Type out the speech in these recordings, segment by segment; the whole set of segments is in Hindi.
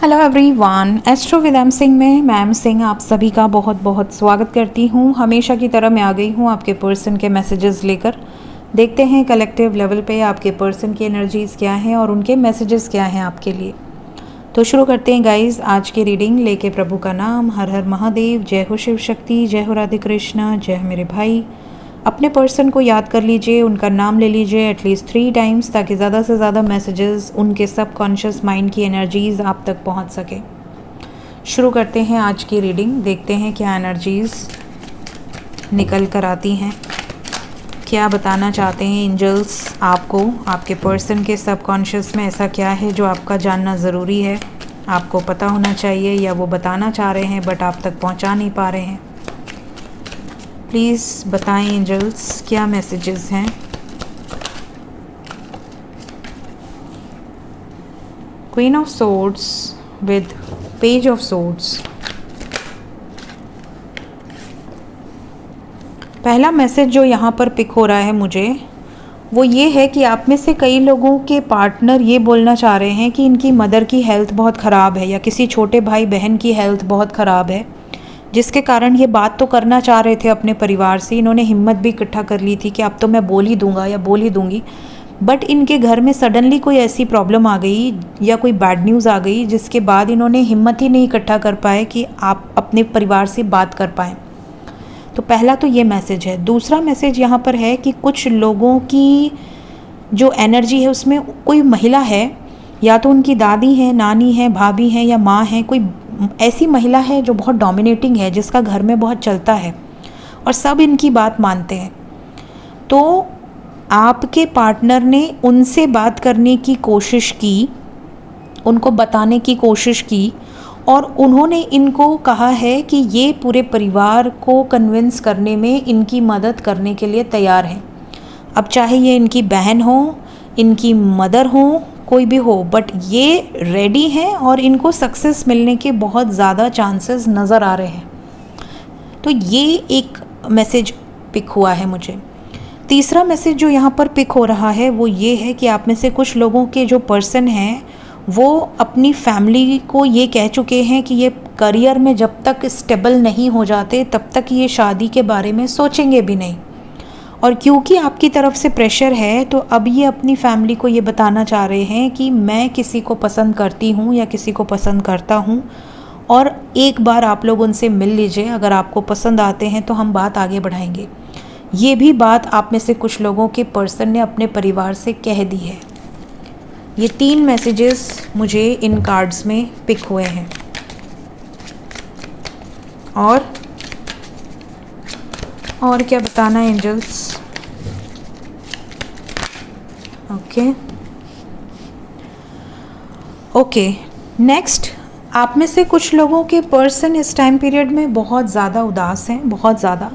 Hello everyone, astro with M Singh में मैम सिंह आप सभी का बहुत बहुत स्वागत करती हूँ। हमेशा की तरह मैं आ गई हूँ आपके पर्सन के मैसेजेस लेकर। देखते हैं कलेक्टिव लेवल पे आपके पर्सन की एनर्जीज़ क्या हैं और उनके मैसेजेस क्या हैं आपके लिए। तो शुरू करते हैं गाइस आज की रीडिंग लेके प्रभु का नाम। हर हर महादेव, जय हो शिव शक्ति, जय हो राधे कृष्णा, जय हो मेरे भाई। अपने पर्सन को याद कर लीजिए, उनका नाम ले लीजिए एटलीस्ट 3 टाइम्स ताकि ज़्यादा से ज़्यादा मैसेजेस, उनके सबकॉन्शियस माइंड की एनर्जीज़ आप तक पहुंच सके। शुरू करते हैं आज की रीडिंग। देखते हैं क्या एनर्जीज़ निकल कर आती हैं, क्या बताना चाहते हैं एंजल्स आपको। आपके पर्सन के सबकॉन्शियस में ऐसा क्या है जो आपका जानना ज़रूरी है, आपको पता होना चाहिए, या वो बताना चाह रहे हैं बट आप तक पहुंचा नहीं पा रहे हैं। प्लीज़ बताएं एंजल्स क्या मैसेजेस हैं। Queen of swords with page of swords. पहला मैसेज जो यहाँ पर पिक हो रहा है मुझे वो ये है कि आप में से कई लोगों के पार्टनर ये बोलना चाह रहे हैं कि इनकी मदर की हेल्थ बहुत ख़राब है या किसी छोटे भाई बहन की हेल्थ बहुत ख़राब है, जिसके कारण ये बात तो करना चाह रहे थे अपने परिवार से। इन्होंने हिम्मत भी इकट्ठा कर ली थी कि अब तो मैं बोल ही दूंगा या बोल ही दूंगी, बट इनके घर में सडनली कोई ऐसी प्रॉब्लम आ गई या कोई बैड न्यूज़ आ गई जिसके बाद इन्होंने हिम्मत ही नहीं इकट्ठा कर पाए कि आप अपने परिवार से बात कर पाएँ। तो पहला तो ये मैसेज है। दूसरा मैसेज यहाँ पर है कि कुछ लोगों की जो एनर्जी है उसमें कोई महिला है, या तो उनकी दादी है, नानी है, भाभी है या माँ है, कोई ऐसी महिला है जो बहुत डोमिनेटिंग है, जिसका घर में बहुत चलता है और सब इनकी बात मानते हैं। तो आपके पार्टनर ने उनसे बात करने की कोशिश की, उनको बताने की कोशिश की और उन्होंने इनको कहा है कि ये पूरे परिवार को कन्विंस करने में इनकी मदद करने के लिए तैयार हैं। अब चाहे ये इनकी बहन हो, इनकी मदर हो, कोई भी हो, बट ये रेडी हैं और इनको सक्सेस मिलने के बहुत ज़्यादा चांसेस नज़र आ रहे हैं। तो ये एक मैसेज पिक हुआ है मुझे। तीसरा मैसेज जो यहाँ पर पिक हो रहा है वो ये है कि आप में से कुछ लोगों के जो पर्सन हैं वो अपनी फैमिली को ये कह चुके हैं कि ये करियर में जब तक स्टेबल नहीं हो जाते तब तक ये शादी के बारे में सोचेंगे भी नहीं। और क्योंकि आपकी तरफ से प्रेशर है तो अब ये अपनी फैमिली को ये बताना चाह रहे हैं कि मैं किसी को पसंद करती हूँ या किसी को पसंद करता हूँ और एक बार आप लोग उनसे मिल लीजिए, अगर आपको पसंद आते हैं तो हम बात आगे बढ़ाएंगे। ये भी बात आप में से कुछ लोगों के पर्सन ने अपने परिवार से कह दी है। ये 3 मैसेजेस मुझे इन कार्ड्स में पिक हुए हैं। और क्या बताना है एंजल्स। ओके नेक्स्ट, आप में से कुछ लोगों के पर्सन इस टाइम पीरियड में बहुत ज़्यादा उदास हैं, बहुत ज़्यादा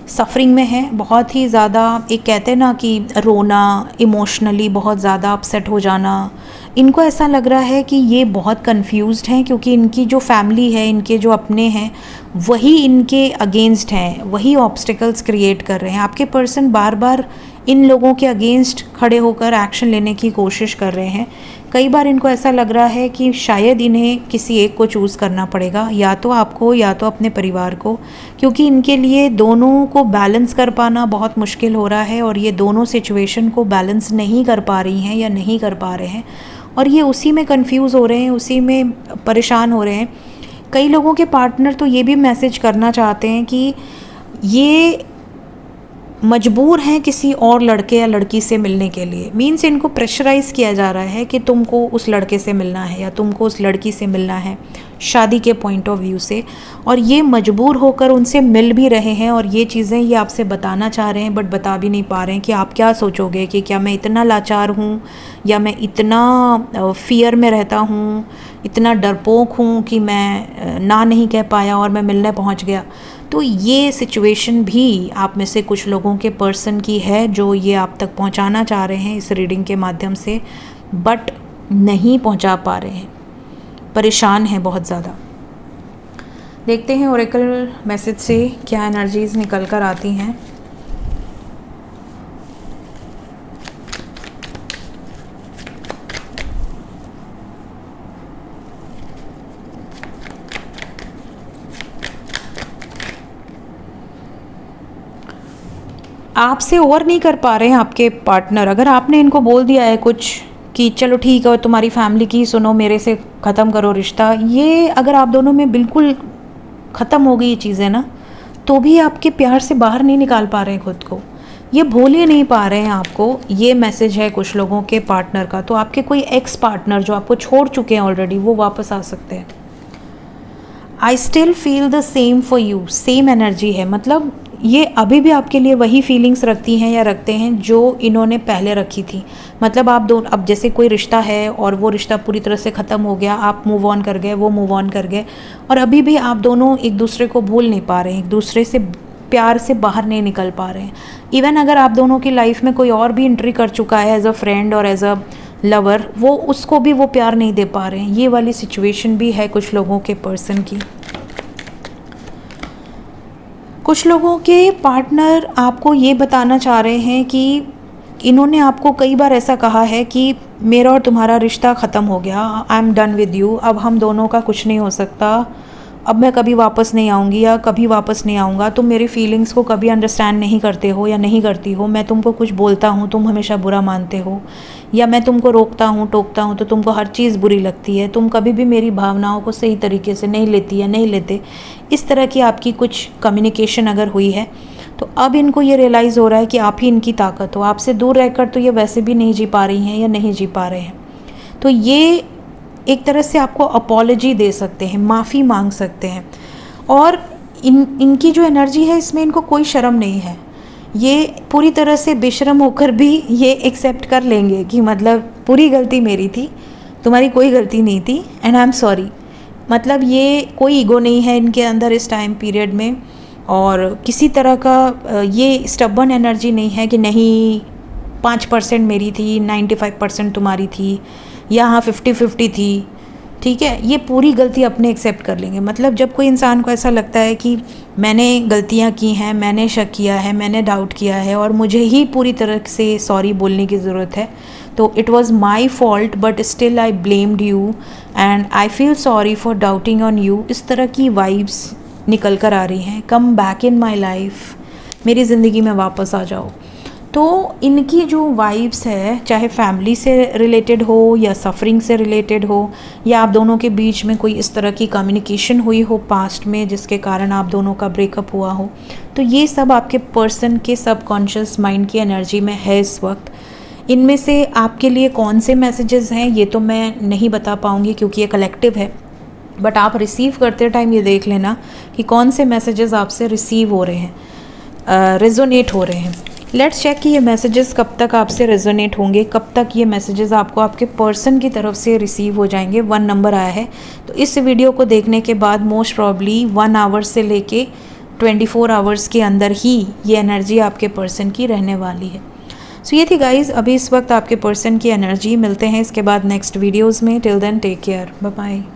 सफरिंग में हैं, बहुत ही ज़्यादा, एक कहते हैं ना कि रोना, इमोशनली बहुत ज़्यादा अपसेट हो जाना। इनको ऐसा लग रहा है कि ये बहुत कंफ्यूज्ड हैं क्योंकि इनकी जो फैमिली है, इनके जो अपने हैं वही इनके अगेंस्ट हैं, वही ऑब्स्टिकल्स क्रिएट कर रहे हैं। आपके पर्सन बार बार इन लोगों के अगेंस्ट खड़े होकर एक्शन लेने की कोशिश कर रहे हैं। कई बार इनको ऐसा लग रहा है कि शायद इन्हें किसी एक को चूज़ करना पड़ेगा, या तो आपको या तो अपने परिवार को, क्योंकि इनके लिए दोनों को बैलेंस कर पाना बहुत मुश्किल हो रहा है और ये दोनों सिचुएशन को बैलेंस नहीं कर पा रही हैं या नहीं कर पा रहे हैं और ये उसी में कंफ्यूज हो रहे हैं, उसी में परेशान हो रहे हैं। कई लोगों के पार्टनर तो ये भी मैसेज करना चाहते हैं कि ये मजबूर हैं किसी और लड़के या लड़की से मिलने के लिए। मीन्स इनको प्रेशराइज़ किया जा रहा है कि तुमको उस लड़के से मिलना है या तुमको उस लड़की से मिलना है शादी के पॉइंट ऑफ व्यू से, और ये मजबूर होकर उनसे मिल भी रहे हैं और ये चीज़ें ये आपसे बताना चाह रहे हैं बट बता भी नहीं पा रहे हैं कि आप क्या सोचोगे, कि क्या मैं इतना लाचार हूँ या मैं इतना फियर में रहता हूँ, इतना डरपोक हूँ कि मैं ना नहीं कह पाया और मैं मिलने पहुँच गया। तो ये सिचुएशन भी आप में से कुछ लोगों के पर्सन की है जो ये आप तक पहुंचाना चाह रहे हैं इस रीडिंग के माध्यम से, बट नहीं पहुंचा पा रहे हैं, परेशान हैं बहुत ज़्यादा। देखते हैं ओरेकल मैसेज से क्या एनर्जीज निकल कर आती हैं। आपसे और नहीं कर पा रहे हैं आपके पार्टनर। अगर आपने इनको बोल दिया है कुछ कि चलो ठीक है तुम्हारी फैमिली की सुनो, मेरे से ख़त्म करो रिश्ता, ये अगर आप दोनों में बिल्कुल ख़त्म हो गई ये चीज़ें ना, तो भी आपके प्यार से बाहर नहीं निकाल पा रहे हैं खुद को, ये भूल ही नहीं पा रहे हैं आपको। ये मैसेज है कुछ लोगों के पार्टनर का। तो आपके कोई एक्स पार्टनर जो आपको छोड़ चुके हैं ऑलरेडी, वो वापस आ सकते हैं। I still feel the same for you, same energy है, मतलब ये अभी भी आपके लिए वही फीलिंग्स रखती हैं या रखते हैं जो इन्होंने पहले रखी थी। मतलब आप दोनों, अब जैसे कोई रिश्ता है और वो रिश्ता पूरी तरह से ख़त्म हो गया, आप मूव ऑन कर गए, वो मूव ऑन कर गए, और अभी भी आप दोनों एक दूसरे को भूल नहीं पा रहे हैं, एक दूसरे से प्यार से बाहर नहीं निकल पा रहे हैं। इवन अगर आप दोनों की लाइफ में कोई और भी एंट्री कर चुका है एज अ फ्रेंड और एज अ लवर, वो उसको भी वो प्यार नहीं दे पा रहे हैं। ये वाली सिचुएशन भी है कुछ लोगों के पर्सन की। कुछ लोगों के पार्टनर आपको ये बताना चाह रहे हैं कि इन्होंने आपको कई बार ऐसा कहा है कि मेरा और तुम्हारा रिश्ता ख़त्म हो गया, I am done with you, अब हम दोनों का कुछ नहीं हो सकता, अब मैं कभी वापस नहीं आऊँगी या कभी वापस नहीं आऊँगा, तुम मेरी फीलिंग्स को कभी अंडरस्टैंड नहीं करते हो या नहीं करती हो, मैं तुमको कुछ बोलता हूँ तुम हमेशा बुरा मानते हो, या मैं तुमको रोकता हूँ टोकता हूँ तो तुमको हर चीज़ बुरी लगती है, तुम कभी भी मेरी भावनाओं को सही तरीके से नहीं लेती या नहीं लेते। इस तरह की आपकी कुछ कम्युनिकेशन अगर हुई है तो अब इनको ये रियलाइज़ हो रहा है कि आप ही इनकी ताकत हो। आपसे दूर रहकर तो ये वैसे भी नहीं जी पा रही हैं या नहीं जी पा रहे हैं, तो ये एक तरह से आपको अपॉलॉजी दे सकते हैं, माफ़ी मांग सकते हैं। और इनकी जो एनर्जी है इसमें इनको कोई शर्म नहीं है, ये पूरी तरह से बेशर्म होकर भी ये एक्सेप्ट कर लेंगे कि मतलब पूरी गलती मेरी थी, तुम्हारी कोई गलती नहीं थी, एंड आई एम सॉरी। मतलब ये कोई ईगो नहीं है इनके अंदर इस टाइम पीरियड में, और किसी तरह का ये स्टबर्न एनर्जी नहीं है कि नहीं 5% मेरी थी 95% तुम्हारी थी, या हाँ 50-50 थी, ठीक है। ये पूरी गलती अपने एक्सेप्ट कर लेंगे। मतलब जब कोई इंसान को ऐसा लगता है कि मैंने गलतियाँ की हैं, मैंने शक किया है, मैंने डाउट किया है और मुझे ही पूरी तरह से सॉरी बोलने की ज़रूरत है, तो it was my fault but still I blamed you and I feel sorry for doubting on you, इस तरह की वाइब्स निकल कर आ रही हैं। Come back in my life, मेरी ज़िंदगी में वापस आ जाओ। तो इनकी जो वाइब्स है, चाहे फैमिली से रिलेटेड हो या सफरिंग से रिलेटेड हो, या आप दोनों के बीच में कोई इस तरह की कम्युनिकेशन हुई हो पास्ट में जिसके कारण आप दोनों का ब्रेकअप हुआ हो, तो ये सब आपके पर्सन के सबकॉन्शियस माइंड की एनर्जी में है इस वक्त। इनमें से आपके लिए कौन से मैसेजेस हैं ये तो मैं नहीं बता पाऊँगी क्योंकि ये कलेक्टिव है, बट आप रिसीव करते टाइम ये देख लेना कि कौन से मैसेजेस आपसे रिसीव हो रहे हैं, रेजोनेट हो रहे हैं। लेट्स चेक कि ये मैसेजेस कब तक आपसे रेजोनेट होंगे, कब तक ये मैसेजेस आपको आपके पर्सन की तरफ से रिसीव हो जाएंगे। 1 नंबर आया है, तो इस वीडियो को देखने के बाद मोस्ट प्रॉब्ली 1 आवर से लेके 24 आवर्स के अंदर ही ये एनर्जी आपके पर्सन की रहने वाली है। सो ये थी गाइज अभी इस वक्त आपके पर्सन की एनर्जी। मिलते हैं इसके बाद नेक्स्ट वीडियोज़ में। Till then take care, bye bye.